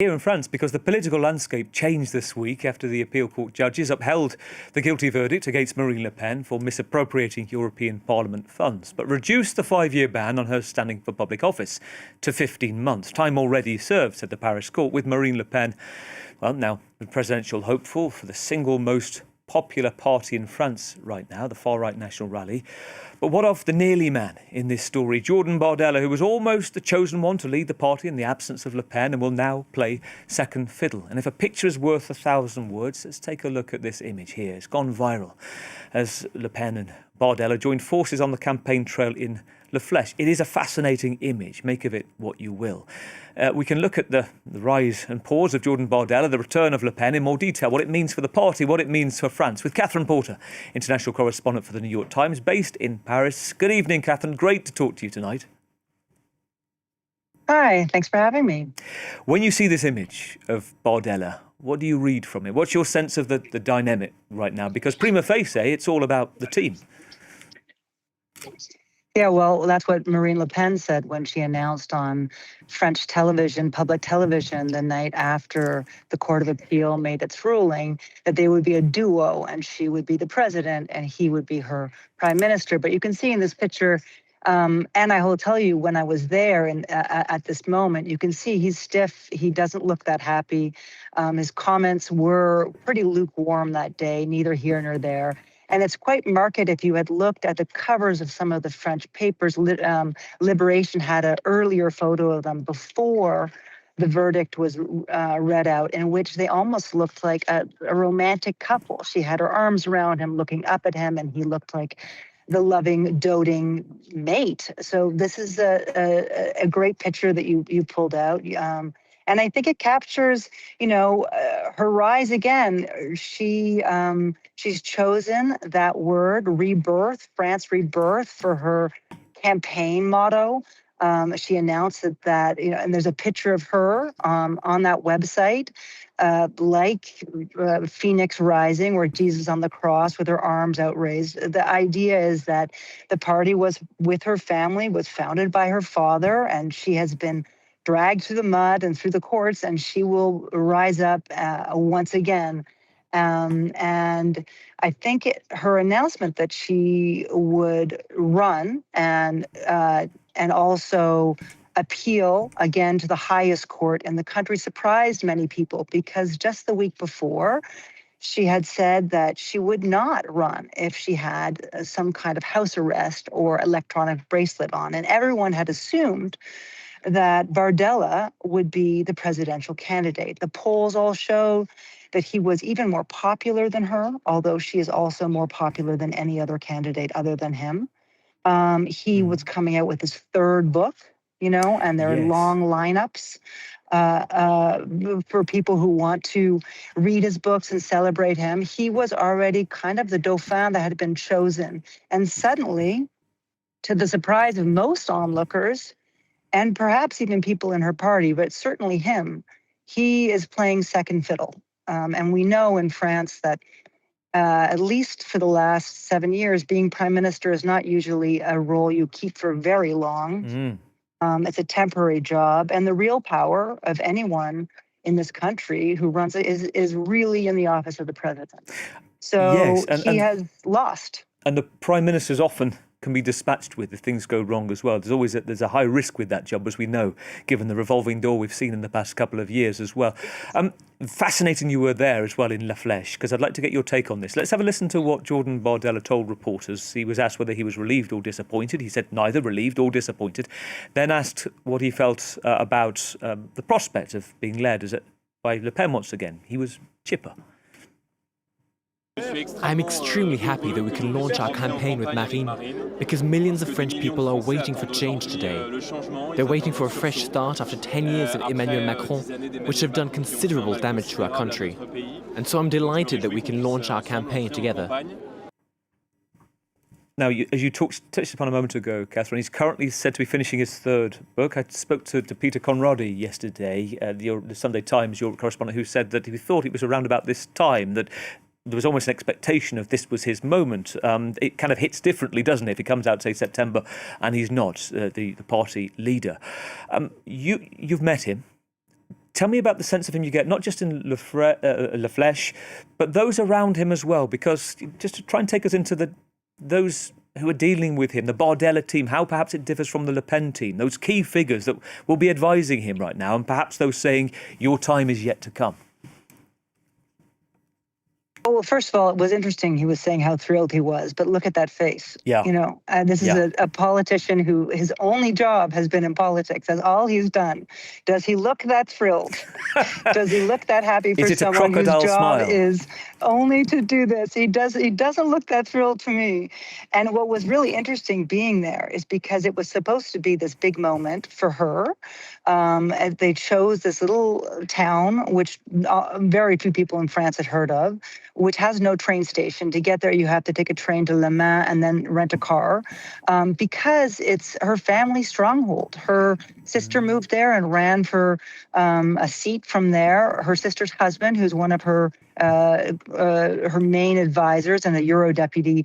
Here in France, because the political landscape changed this week after the appeal court judges upheld the guilty verdict against Marine Le Pen for misappropriating European Parliament funds, but reduced the 5-year ban on her standing for public office to 15 months. Time already served, said the Paris court, with Marine Le Pen, well, now the presidential hopeful for the single most popular party in France right now, the far-right National Rally. But what of the nearly man in this story, Jordan Bardella, who was almost the chosen one to lead the party in the absence of Le Pen and will now play second fiddle? And if a picture is worth 1,000 words, let's take a look at this image here. It's gone viral as Le Pen and Bardella joined forces on the campaign trail in La Flèche. It is a fascinating image. Make of it what you will. We can look at the rise and pause of Jordan Bardella, the return of Le Pen in more detail, what it means for the party, what it means for France, with Catherine Porter, international correspondent for the New York Times, based in Paris. Good evening, Catherine. Great to talk to you tonight. Hi, thanks for having me. When you see this image of Bardella, what do you read from it? What's your sense of the dynamic right now? Because prima facie, it's all about the team. Yeah, well, that's what Marine Le Pen said when she announced on French television, public television, the night after the Court of Appeal made its ruling, that they would be a duo and she would be the president and he would be her prime minister. But you can see in this picture, and I will tell you, when I was there and at this moment, you can see he's stiff. He doesn't look that happy. His comments were pretty lukewarm that day, neither here nor there. And it's quite marked if you had looked at the covers of some of the French papers. Liberation had an earlier photo of them before the verdict was read out, in which they almost looked like a romantic couple. She had her arms around him, looking up at him, and he looked like the loving, doting mate. So this is a great picture that you pulled out. And I think it captures, her rise again. She's chosen that word, rebirth, France rebirth, for her campaign motto. She announced that, and there's a picture of her on that website, like Phoenix Rising, where Jesus on the cross with her arms outraised. The idea is that the party was with her family, was founded by her father, and she has been dragged through the mud and through the courts, and she will rise up once again. And I think her announcement that she would run and also appeal again to the highest court in the country surprised many people, because just the week before, she had said that she would not run if she had some kind of house arrest or electronic bracelet on. And everyone had assumed that Bardella would be the presidential candidate. The polls all show that he was even more popular than her, although she is also more popular than any other candidate other than him. He was coming out with his third book, and there are long lineups for people who want to read his books and celebrate him. He was already kind of the Dauphin that had been chosen. And suddenly, to the surprise of most onlookers, and perhaps even people in her party, but certainly him, he is playing second fiddle. And we know in France that at least for the last 7 years, being prime minister is not usually a role you keep for very long. It's a temporary job. And the real power of anyone in this country who runs it is really in the office of the president. So he has lost. And the prime ministers often can be dispatched with if things go wrong as well. There's a high risk with that job, as we know, given the revolving door we've seen in the past couple of years as well. Fascinating you were there as well in La Flèche, because I'd like to get your take on this. Let's have a listen to what Jordan Bardella told reporters. He was asked whether he was relieved or disappointed. He said neither, relieved or disappointed. Then asked what he felt about the prospect of being led by Le Pen once again. He was chipper. I'm extremely happy that we can launch our campaign with Marine, because millions of French people are waiting for change today. They're waiting for a fresh start after 10 years of Emmanuel Macron, which have done considerable damage to our country. And so I'm delighted that we can launch our campaign together. Now, as you touched upon a moment ago, Catherine, he's currently said to be finishing his third book. I spoke to Peter Conradi yesterday, the Sunday Times, your correspondent, who said that he thought it was around about this time that there was almost an expectation of this was his moment. It kind of hits differently, doesn't it, if he comes out, say, September, and he's not the party leader. You've met him. Tell me about the sense of him you get, not just in La Flèche, but those around him as well, because just to try and take us into those who are dealing with him, the Bardella team, how perhaps it differs from the Le Pen team, those key figures that will be advising him right now, and perhaps those saying, your time is yet to come. Well, first of all, it was interesting. He was saying how thrilled he was, but look at that face. Yeah. This is a politician who his only job has been in politics. That's all he's done. Does he look that thrilled? Does he look that happy for someone whose job smile? Is only to do this? He doesn't look that thrilled to me. And what was really interesting being there is because it was supposed to be this big moment for her. And they chose this little town, which very few people in France had heard of, which has no train station. To get there, you have to take a train to Le Mans and then rent a car, because it's her family stronghold. Her sister moved there and ran for a seat from there. Her sister's husband, who's one of her main advisors and a Euro deputy,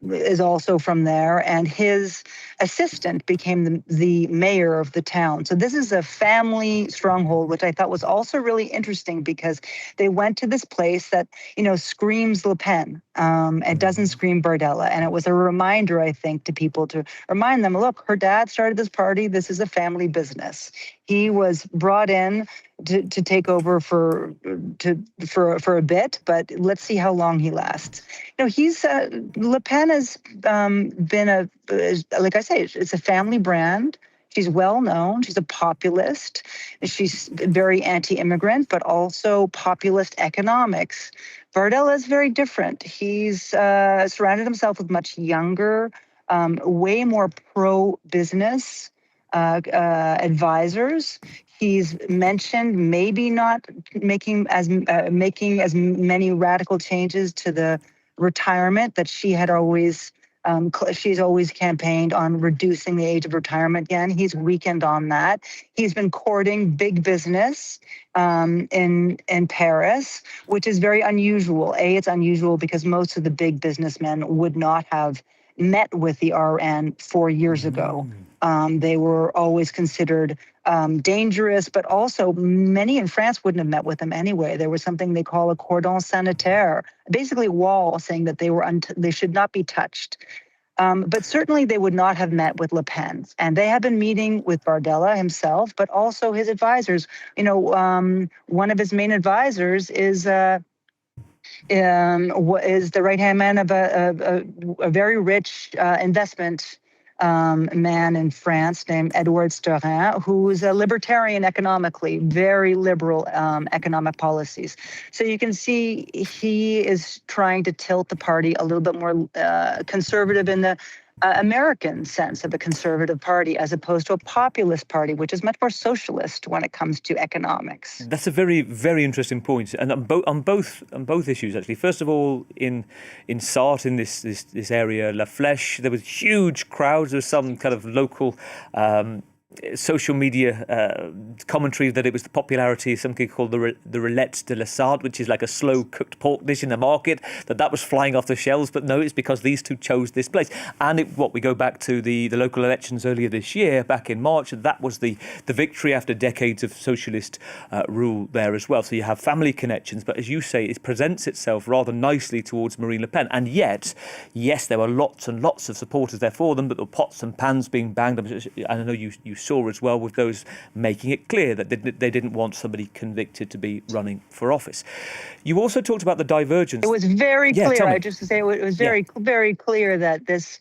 is also from there, and his assistant became the mayor of the town. So this is a family stronghold, which I thought was also really interesting because they went to this place that, screams Le Pen. It doesn't scream Bardella. And it was a reminder, I think, to people to remind them, look, her dad started this party. This is a family business. He was brought in to take over for a bit, but let's see how long he lasts. Le Pen has been like I say, it's a family brand. She's well known. She's a populist. She's very anti-immigrant, but also populist economics. Bardella is very different. He's surrounded himself with much younger, way more pro-business advisors. He's mentioned maybe not making as many radical changes to the retirement that she had always. She's always campaigned on reducing the age of retirement again. He's weakened on that. He's been courting big business in Paris, which is very unusual. It's unusual because most of the big businessmen would not have met with the RN 4 years ago. They were always considered dangerous, but also many in France wouldn't have met with them anyway. There was something they call a cordon sanitaire, basically a wall saying that they should not be touched. But certainly they would not have met with Le Pen. And they have been meeting with Bardella himself, but also his advisors. One of his main advisors is the right-hand man of a very rich investment man in France named Edouard Steurin, who's a libertarian economically, very liberal economic policies. So you can see he is trying to tilt the party a little bit more conservative in the American sense of a conservative party, as opposed to a populist party, which is much more socialist when it comes to economics. That's a very, very interesting point, and on both issues actually. First of all, in Sarthe, in this area, La Flèche, there was huge crowds. There was some kind of local social media commentary that it was the popularity of something called the roulette de la Sarthe, which is like a slow cooked pork dish in the market, that was flying off the shelves. But no, it's because these two chose this place. And we go back to the local elections earlier this year, back in March, and that was the victory after decades of socialist rule there as well. So you have family connections, but as you say, it presents itself rather nicely towards Marine Le Pen. And yet, yes, there were lots and lots of supporters there for them, but there were pots and pans being banged. I know you saw as well, with those making it clear that they didn't want somebody convicted to be running for office. You also talked about the divergence. It was very clear. I just to say it was very clear that this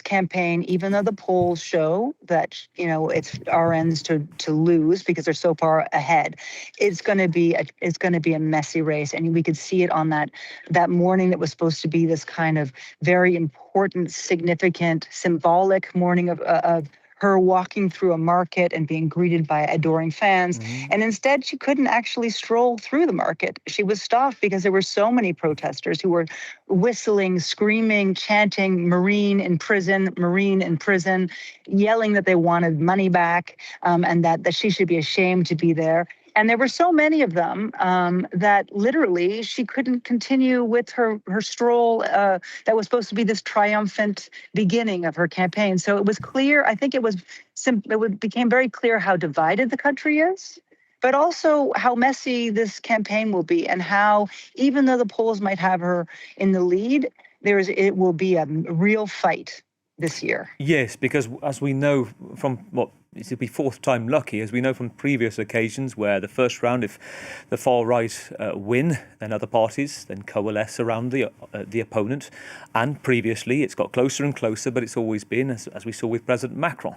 campaign, even though the polls show that it's RNs to lose because they're so far ahead, it's going to be a messy race, and we could see it on that morning that was supposed to be this kind of very important, significant, symbolic morning of her walking through a market and being greeted by adoring fans. Mm-hmm. And instead, she couldn't actually stroll through the market. She was stopped because there were so many protesters who were whistling, screaming, chanting, Marine in prison, yelling that they wanted money back, and that she should be ashamed to be there. And there were so many of them that literally she couldn't continue with her stroll that was supposed to be this triumphant beginning of her campaign. So it was clear, I think it became very clear how divided the country is. but also how messy this campaign will be, and how, even though the polls might have her in the lead, it will be a real fight this year. Yes, because as we know from it'll be fourth time lucky, as we know from previous occasions where the first round, if the far right win, then other parties then coalesce around the opponent. And previously, it's got closer and closer, but it's always been, as we saw with President Macron,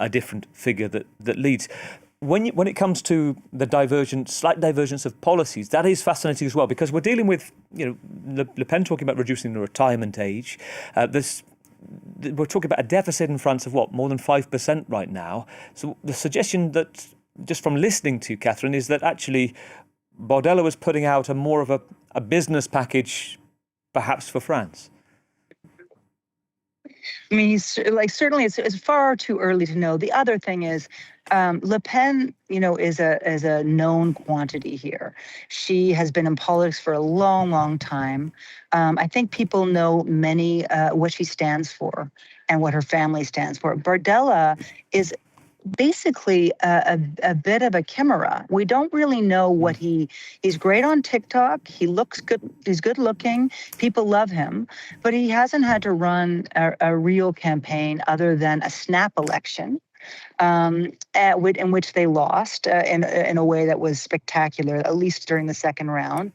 a different figure that leads. When it comes to the slight divergence of policies, that is fascinating as well, because we're dealing with, Le Pen talking about reducing the retirement age. We're talking about a deficit in France of more than 5% right now. So the suggestion that, just from listening to Catherine, is that actually Bardella was putting out more of a business package, perhaps for France. I mean, certainly it's far too early to know. The other thing is, Le Pen, is a known quantity here. She has been in politics for a long, long time. I think people know what she stands for and what her family stands for. Bardella is basically a bit of a chimera. We don't really know what he's great on TikTok. He looks good. He's good looking. People love him, but he hasn't had to run a real campaign other than a snap election, in which they lost in a way that was spectacular, at least during the second round.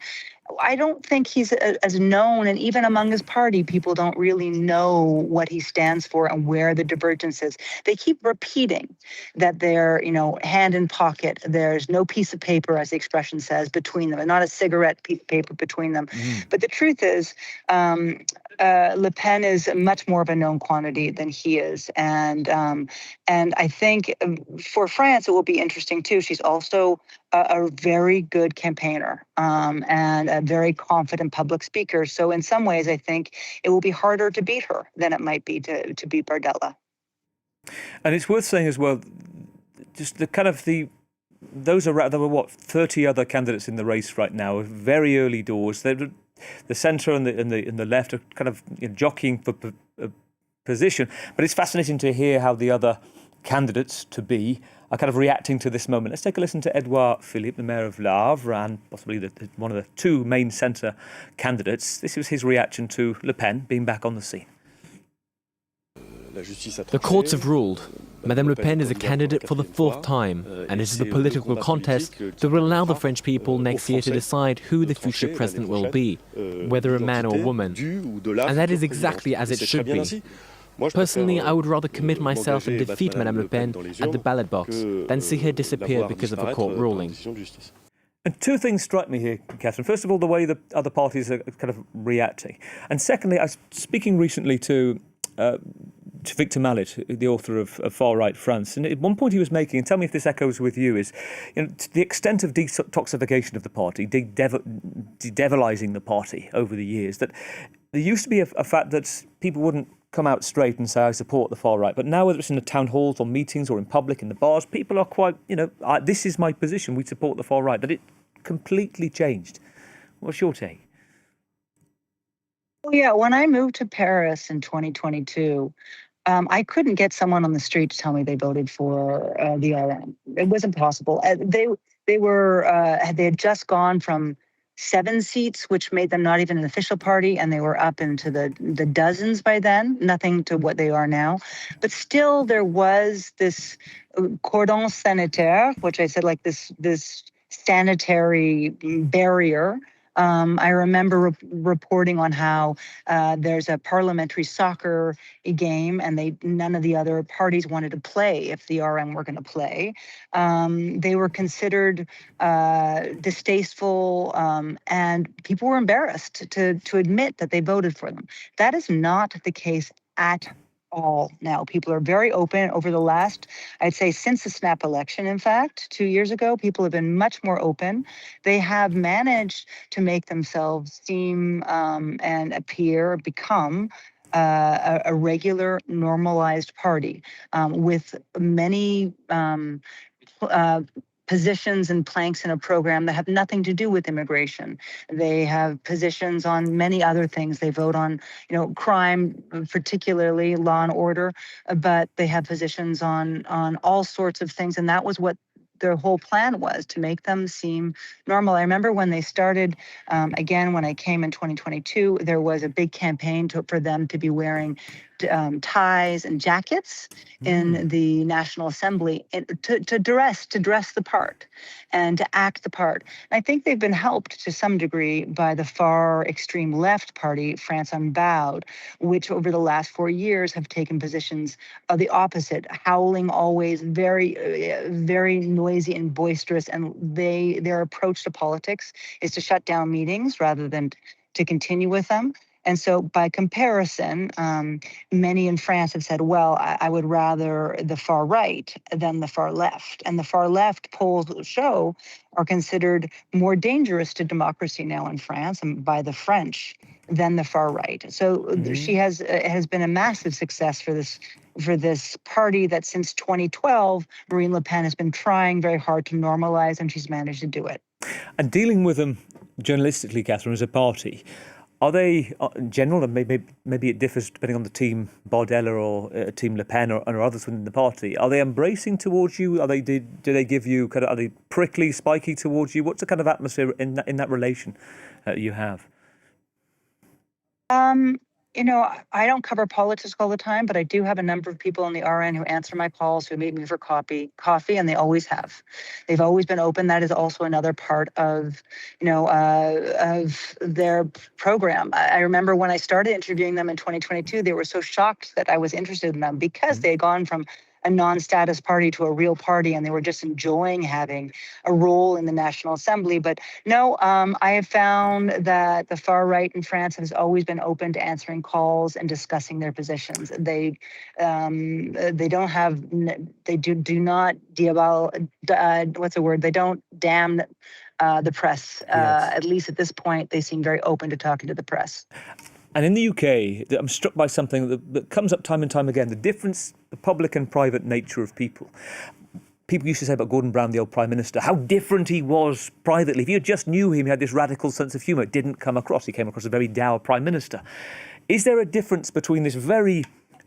I don't think he's as known, and even among his party, people don't really know what he stands for and where the divergence is. They keep repeating that they're, hand in pocket. There's no piece of paper, as the expression says, between them, and not a cigarette piece of paper between them. But the truth is, Le Pen is much more of a known quantity than he is, and I think for France it will be interesting too. She's also a very good campaigner, and a very confident public speaker. So in some ways, I think it will be harder to beat her than it might be to beat Bardella. And it's worth saying as well, just those are, there were 30 other candidates in the race right now, very early doors. The centre and the left are kind of jockeying for position. But it's fascinating to hear how the other candidates to be are kind of reacting to this moment. Let's take a listen to Edouard Philippe, the mayor of Le Havre, and possibly one of the two main centre candidates. This was his reaction to Le Pen being back on the scene. The courts have ruled. Madame Le Pen is a candidate for the fourth time, and it is the political contest that will allow the French people next year to decide who the future president will be, whether a man or woman. And that is exactly as it should be. Personally, I would rather commit myself and defeat Madame Le Pen at the ballot box than see her disappear because of a court ruling. And two things strike me here, Catherine. First of all, the way the other parties are kind of reacting. And secondly, I was speaking recently to Victor Mallet, the author of Far Right France, and at one point he was making, and tell me if this echoes with you, is the extent of detoxification of the party, de-devilizing the party over the years, that there used to be a fact that people wouldn't come out straight and say, I support the far right. But now, whether it's in the town halls or meetings or in public, in the bars, people are quite, this is my position, we support the far right. That it completely changed. What's your take? Well, yeah, when I moved to Paris in 2022, I couldn't get someone on the street to tell me they voted for the RN. It wasn't possible. They had just gone from 7 seats, which made them not even an official party, and they were up into the dozens by then, nothing to what they are now. But still, there was this cordon sanitaire, which I said, like this sanitary barrier. I remember reporting on how there's a parliamentary soccer game, and none of the other parties wanted to play if the RN were going to play. They were considered distasteful, and people were embarrassed to admit that they voted for them. That is not the case at all now. People are very open over the last, I'd say, since the snap election, in fact, 2 years ago, people have been much more open. They have managed to make themselves seem and become a regular, normalized party with many positions and planks in a program that have nothing to do with immigration. They have positions on many other things. They vote on, crime, particularly law and order, but they have positions on all sorts of things. And that was what their whole plan was to make them seem normal. I remember when they started, again, when I came in 2022, there was a big campaign for them to be wearing ties and jackets in the National Assembly to dress the part and to act the part. And I think they've been helped to some degree by the far extreme left party, France Unbowed, which over the last 4 years have taken positions of the opposite, howling always, very noisy and boisterous. And their approach to politics is to shut down meetings rather than to continue with them. And so by comparison, many in France have said, well, I would rather the far right than the far left. And the far left, polls show, are considered more dangerous to democracy now in France and by the French than the far right. So she has been a massive success for this party that since 2012, Marine Le Pen has been trying very hard to normalize, and she's managed to do it. And dealing with them journalistically, Catherine, as a party, are they, in general, and maybe it differs depending on the team Bardella or team Le Pen or others within the party, are they embracing towards you? Do they give you are they prickly, spiky towards you? What's the kind of atmosphere in that relation you have? I don't cover politics all the time, but I do have a number of people in the RN who answer my calls, who meet me for coffee, and they always have. They've always been open. That is also another part of, of their program. I remember when I started interviewing them in 2022, they were so shocked that I was interested in them because they had gone from a non-status party to a real party, and they were just enjoying having a role in the National Assembly. But no, I have found that the far right in France has always been open to answering calls and discussing their positions. They don't have, they do not what's the word? They don't damn the press. Yes. At least at this point, they seem very open to talking to the press. And in the UK, I'm struck by something that comes up time and time again, the difference, the public and private nature of people. People used to say about Gordon Brown, the old Prime Minister, how different he was privately. If you just knew him, he had this radical sense of humour. It didn't come across. He came across as a very dour Prime Minister. Is there a difference between this very,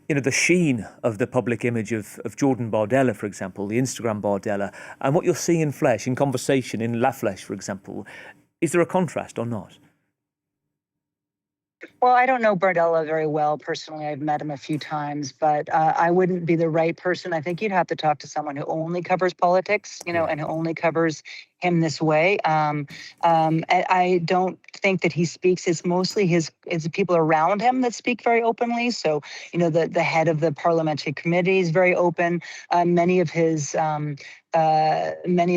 the sheen of the public image of Jordan Bardella, for example, the Instagram Bardella, and what you're seeing in flesh, in conversation, in La Flèche, for example? Is there a contrast or not? Well, I don't know Bardella very well personally. I've met him a few times, but I wouldn't be the right person. I think you'd have to talk to someone who only covers politics, and who only covers him this way. I don't think that he speaks. It's mostly his people around him that speak very openly. So, the head of the parliamentary committee is very open. Many of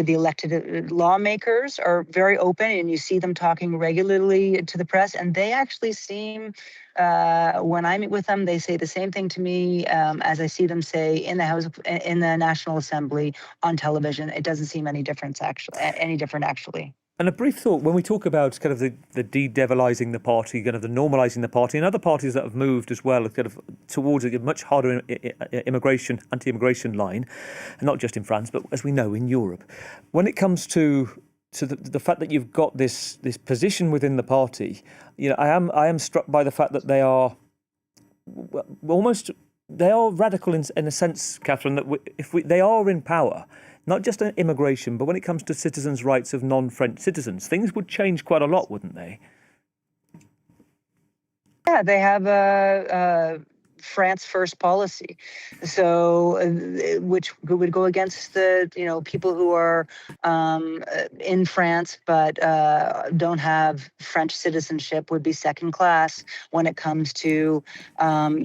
the elected lawmakers are very open, and you see them talking regularly to the press. And they actually seem, when I meet with them, they say the same thing to me as I see them say in the National Assembly on television. It doesn't seem any different actually. And a brief thought, when we talk about kind of the de-devilizing the party, kind of the normalizing the party, and other parties that have moved as well, kind of towards a much harder anti-immigration line, and not just in France, but as we know, in Europe. When it comes to the fact that you've got this position within the party, I am struck by the fact that they are radical in a sense, Catherine, that they are in power, not just in immigration, but when it comes to citizens' rights of non-French citizens, things would change quite a lot, wouldn't they? Yeah, they have a France first policy, so which would go against the people who are in France but don't have French citizenship, would be second class when it comes to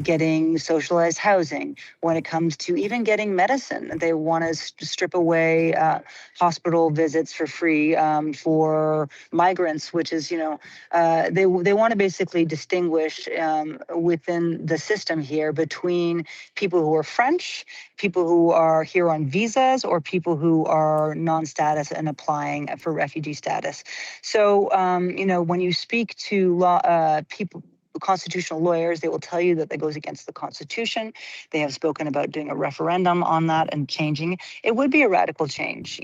getting socialized housing, when it comes to even getting medicine. They want to strip away hospital visits for free for migrants, which is they want to basically distinguish within the system here between people who are French, people who are here on visas, or people who are non-status and applying for refugee status. So, when you speak to constitutional lawyers, they will tell you that goes against the Constitution. They have spoken about doing a referendum on that and changing. It would be a radical change,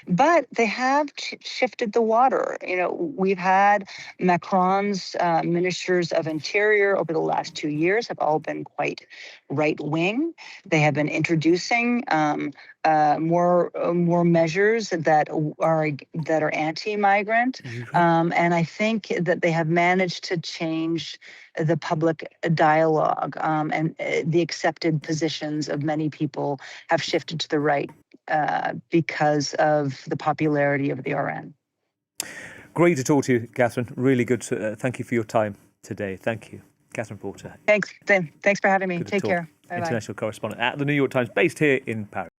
but they have shifted the water. We've had Macron's ministers of interior over the last 2 years have all been quite right-wing. They have been introducing more measures that are anti-migrant, and I think that they have managed to change the public dialogue, and the accepted positions of many people have shifted to the right because of the popularity of the RN. Great to talk to you, Catherine. Really good. Thank you for your time today. Thank you, Catherine Porter. Thanks for having me. Good to Take talk. care. Bye-bye. International correspondent at the New York Times, based here in Paris.